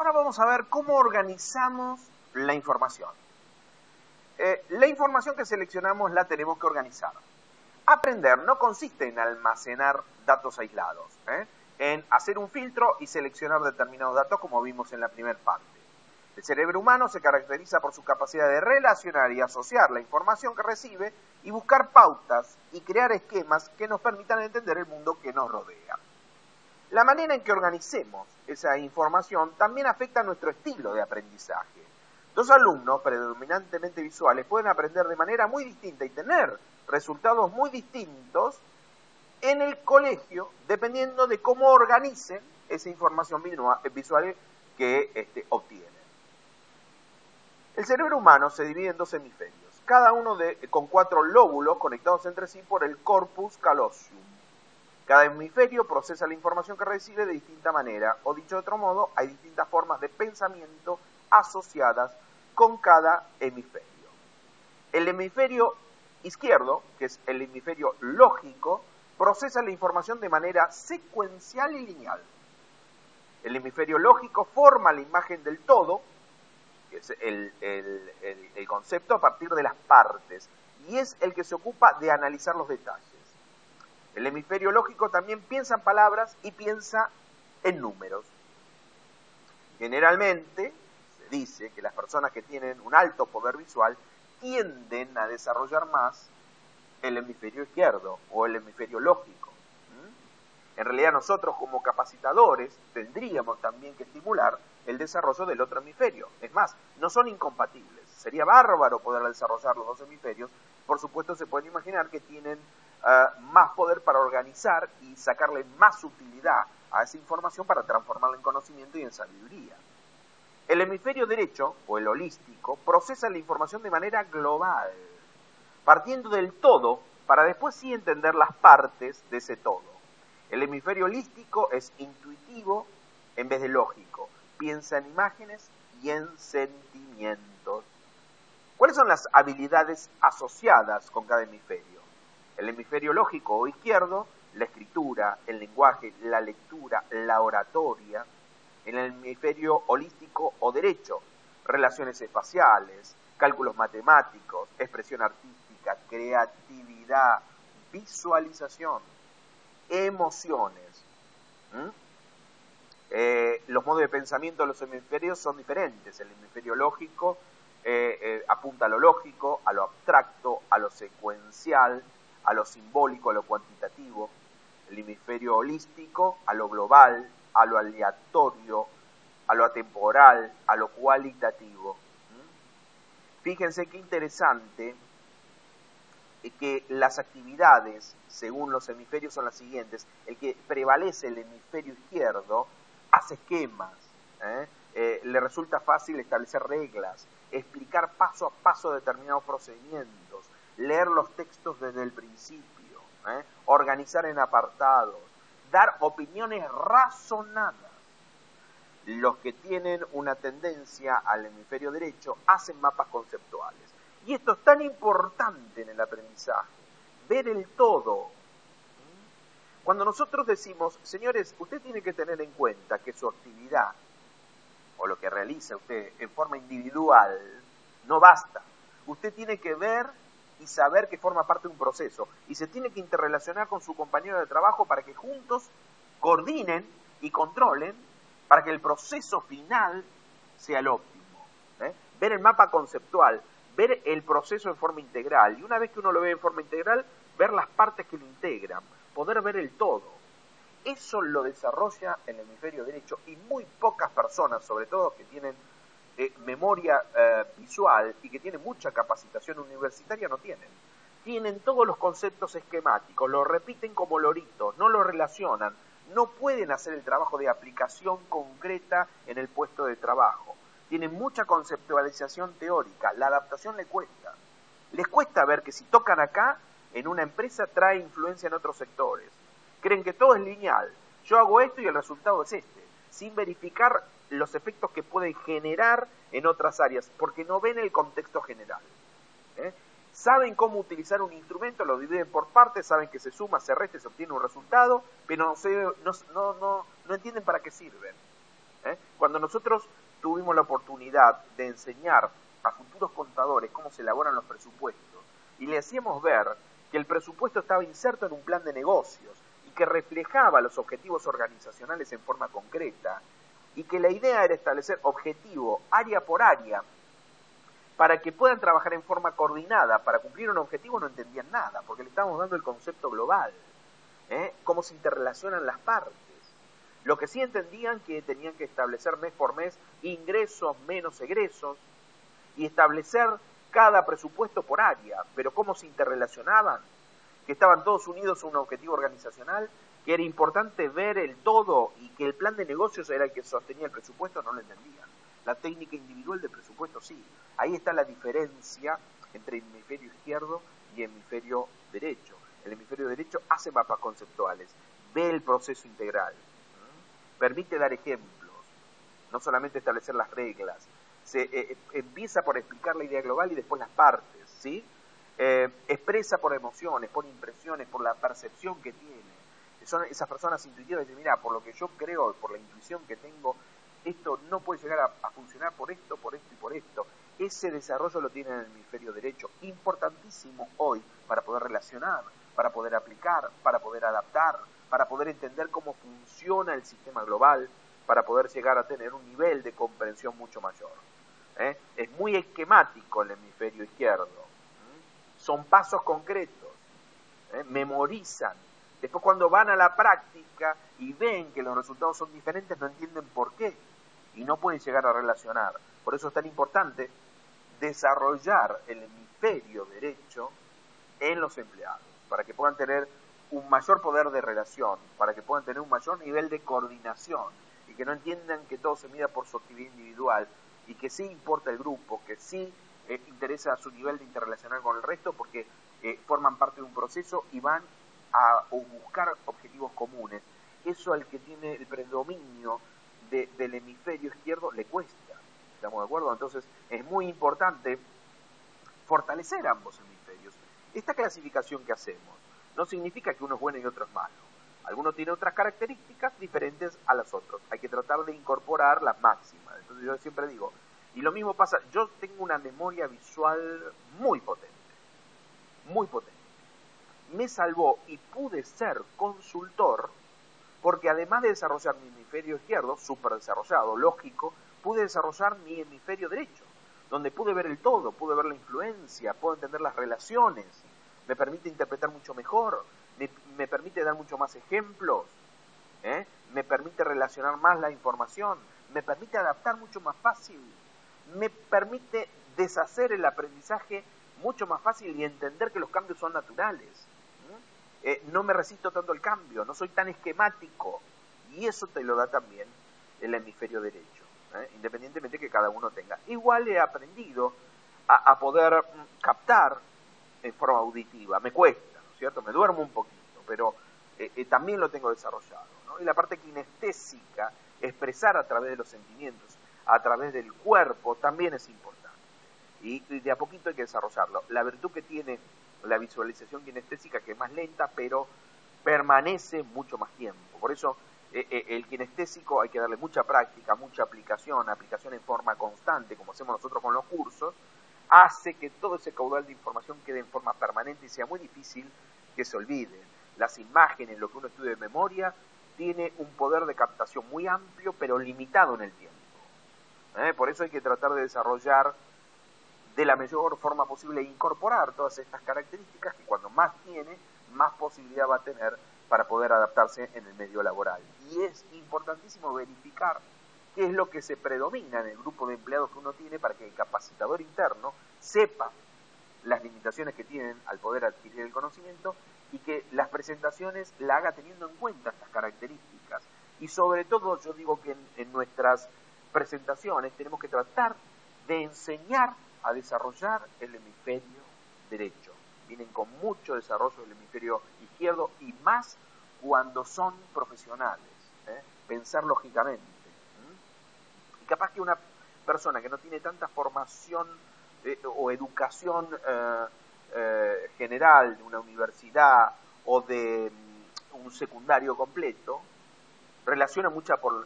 Ahora vamos a ver cómo organizamos la información. La información que seleccionamos la tenemos que organizar. Aprender no consiste en almacenar datos aislados, en hacer un filtro y seleccionar determinados datos como vimos en la primera parte. El cerebro humano se caracteriza por su capacidad de relacionar y asociar la información que recibe y buscar pautas y crear esquemas que nos permitan entender el mundo que nos rodea. La manera en que organicemos esa información también afecta a nuestro estilo de aprendizaje. Dos alumnos predominantemente visuales pueden aprender de manera muy distinta y tener resultados muy distintos en el colegio dependiendo de cómo organicen esa información visual que obtienen. El cerebro humano se divide en dos hemisferios, cada uno con 4 lóbulos conectados entre sí por el corpus callosum. Cada hemisferio procesa la información que recibe de distinta manera, o dicho de otro modo, hay distintas formas de pensamiento asociadas con cada hemisferio. El hemisferio izquierdo, que es el hemisferio lógico, procesa la información de manera secuencial y lineal. El hemisferio lógico forma la imagen del todo, que es el concepto a partir de las partes, y es el que se ocupa de analizar los detalles. El hemisferio lógico también piensa en palabras y piensa en números. Generalmente se dice que las personas que tienen un alto poder visual tienden a desarrollar más el hemisferio izquierdo o el hemisferio lógico. En realidad nosotros como capacitadores tendríamos también que estimular el desarrollo del otro hemisferio. Es más, no son incompatibles. Sería bárbaro poder desarrollar los dos hemisferios. Por supuesto se pueden imaginar que tienen más poder para organizar y sacarle más utilidad a esa información para transformarla en conocimiento y en sabiduría. El hemisferio derecho, o el holístico, procesa la información de manera global, partiendo del todo para después sí entender las partes de ese todo. El hemisferio holístico es intuitivo en vez de lógico, piensa en imágenes y en sentimientos. ¿Cuáles son las habilidades asociadas con cada hemisferio? El hemisferio lógico o izquierdo, la escritura, el lenguaje, la lectura, la oratoria. En el hemisferio holístico o derecho, relaciones espaciales, cálculos matemáticos, expresión artística, creatividad, visualización, emociones. Los modos de pensamiento de los hemisferios son diferentes. El hemisferio lógico apunta a lo lógico, a lo abstracto, a lo secuencial, a lo simbólico, a lo cuantitativo. El hemisferio holístico a lo global, a lo aleatorio, a lo atemporal, a lo cualitativo. Fíjense qué interesante que las actividades según los hemisferios son las siguientes. El que prevalece el hemisferio izquierdo hace esquemas, le resulta fácil establecer reglas, explicar paso a paso determinados procedimientos, leer los textos desde el principio, organizar en apartados, dar opiniones razonadas. Los que tienen una tendencia al hemisferio derecho hacen mapas conceptuales. Y esto es tan importante en el aprendizaje, ver el todo. Cuando nosotros decimos, señores, usted tiene que tener en cuenta que su actividad o lo que realiza usted en forma individual no basta. Usted tiene que ver y saber que forma parte de un proceso y se tiene que interrelacionar con su compañero de trabajo para que juntos coordinen y controlen para que el proceso final sea el óptimo. Ver el mapa conceptual, ver el proceso en forma integral, y una vez que uno lo ve en forma integral, ver las partes que lo integran, poder ver el todo. Eso lo desarrolla el hemisferio derecho y muy pocas personas, sobre todo que tienen memoria visual y que tienen mucha capacitación universitaria, no tienen. Tienen todos los conceptos esquemáticos, lo repiten como loritos, no lo relacionan, no pueden hacer el trabajo de aplicación concreta en el puesto de trabajo. Tienen mucha conceptualización teórica, la adaptación les cuesta. Les cuesta ver que si tocan acá, en una empresa trae influencia en otros sectores. Creen que todo es lineal. Yo hago esto y el resultado es este, sin verificar los efectos que pueden generar en otras áreas, porque no ven el contexto general. Saben cómo utilizar un instrumento, lo dividen por partes, saben que se suma, se resta, se obtiene un resultado, pero no entienden para qué sirven. Cuando nosotros tuvimos la oportunidad de enseñar a futuros contadores cómo se elaboran los presupuestos y le hacíamos ver que el presupuesto estaba inserto en un plan de negocios y que reflejaba los objetivos organizacionales en forma concreta y que la idea era establecer objetivo área por área para que puedan trabajar en forma coordinada para cumplir un objetivo, no entendían nada, porque le estábamos dando el concepto global, cómo se interrelacionan las partes. Lo que sí entendían que tenían que establecer mes por mes ingresos menos egresos y establecer cada presupuesto por área, pero cómo se interrelacionaban, que estaban todos unidos a un objetivo organizacional, que era importante ver el todo y que el plan de negocios era el que sostenía el presupuesto, no lo entendían. La técnica individual del presupuesto sí. Ahí está la diferencia entre el hemisferio izquierdo y el hemisferio derecho. El hemisferio derecho hace mapas conceptuales, ve el proceso integral, permite dar ejemplos, no solamente establecer las reglas, empieza por explicar la idea global y después las partes, ¿sí? Expresa por emociones, por impresiones, por la percepción que tiene. Son esas personas intuitivas que dicen, mira, por lo que yo creo, por la intuición que tengo, esto no puede llegar a funcionar por esto y por esto. Ese desarrollo lo tiene en el hemisferio derecho, importantísimo hoy para poder relacionar, para poder aplicar, para poder adaptar, para poder entender cómo funciona el sistema global, para poder llegar a tener un nivel de comprensión mucho mayor. Es muy esquemático el hemisferio izquierdo. Son pasos concretos. Memorizan. Después cuando van a la práctica y ven que los resultados son diferentes, no entienden por qué y no pueden llegar a relacionar. Por eso es tan importante desarrollar el hemisferio derecho en los empleados, para que puedan tener un mayor poder de relación, para que puedan tener un mayor nivel de coordinación y que no entiendan que todo se mida por su actividad individual y que sí importa el grupo, que sí interesa su nivel de interrelacionar con el resto porque forman parte de un proceso y van a buscar objetivos comunes. Eso al que tiene el predominio del hemisferio izquierdo le cuesta, ¿estamos de acuerdo? Entonces es muy importante fortalecer ambos hemisferios. Esta clasificación que hacemos no significa que uno es bueno y otro es malo. Alguno tiene otras características diferentes a las otras. Hay que tratar de incorporar las máximas. Entonces yo siempre digo, y lo mismo pasa, yo tengo una memoria visual muy potente, muy potente. Me salvó y pude ser consultor porque además de desarrollar mi hemisferio izquierdo, súper desarrollado, lógico, pude desarrollar mi hemisferio derecho, donde pude ver el todo, pude ver la influencia, puedo entender las relaciones, me permite interpretar mucho mejor, me permite dar mucho más ejemplos, me permite relacionar más la información, me permite adaptar mucho más fácil, me permite deshacer el aprendizaje mucho más fácil y entender que los cambios son naturales. No me resisto tanto al cambio, no soy tan esquemático, y eso te lo da también el hemisferio derecho, independientemente que cada uno tenga. Igual he aprendido a poder captar en forma auditiva, me cuesta, ¿no es cierto? Me duermo un poquito, pero también lo tengo desarrollado, ¿no? Y la parte kinestésica, expresar a través de los sentimientos, a través del cuerpo, también es importante, y de a poquito hay que desarrollarlo. La virtud que tiene la visualización kinestésica, que es más lenta, pero permanece mucho más tiempo. Por eso el kinestésico hay que darle mucha práctica, mucha aplicación en forma constante, como hacemos nosotros con los cursos, hace que todo ese caudal de información quede en forma permanente y sea muy difícil que se olvide. Las imágenes, lo que uno estudia de memoria, tiene un poder de captación muy amplio, pero limitado en el tiempo. Por eso hay que tratar de desarrollar de la mejor forma posible e incorporar todas estas características que cuando más tiene, más posibilidad va a tener para poder adaptarse en el medio laboral. Y es importantísimo verificar qué es lo que se predomina en el grupo de empleados que uno tiene para que el capacitador interno sepa las limitaciones que tienen al poder adquirir el conocimiento y que las presentaciones la haga teniendo en cuenta estas características. Y sobre todo yo digo que en nuestras presentaciones tenemos que tratar de enseñar a desarrollar el hemisferio derecho. Vienen con mucho desarrollo del hemisferio izquierdo y más cuando son profesionales. Pensar lógicamente. Y capaz que una persona que no tiene tanta formación o educación general de una universidad o de un secundario completo, relaciona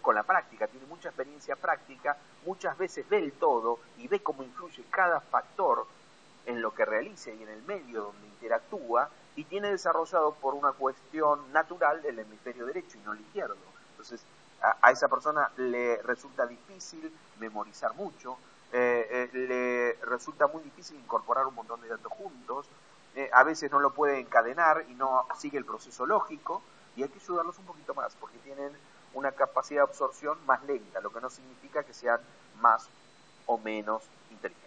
con la práctica, tiene mucha experiencia práctica, muchas veces ve el todo y ve cómo influye cada factor en lo que realice y en el medio donde interactúa, y tiene desarrollado por una cuestión natural el hemisferio derecho y no el izquierdo. Entonces, a esa persona le resulta difícil memorizar mucho, le resulta muy difícil incorporar un montón de datos juntos, a veces no lo puede encadenar y no sigue el proceso lógico, y hay que ayudarlos un poquito más, porque tienen una capacidad de absorción más lenta, lo que no significa que sean más o menos inteligentes.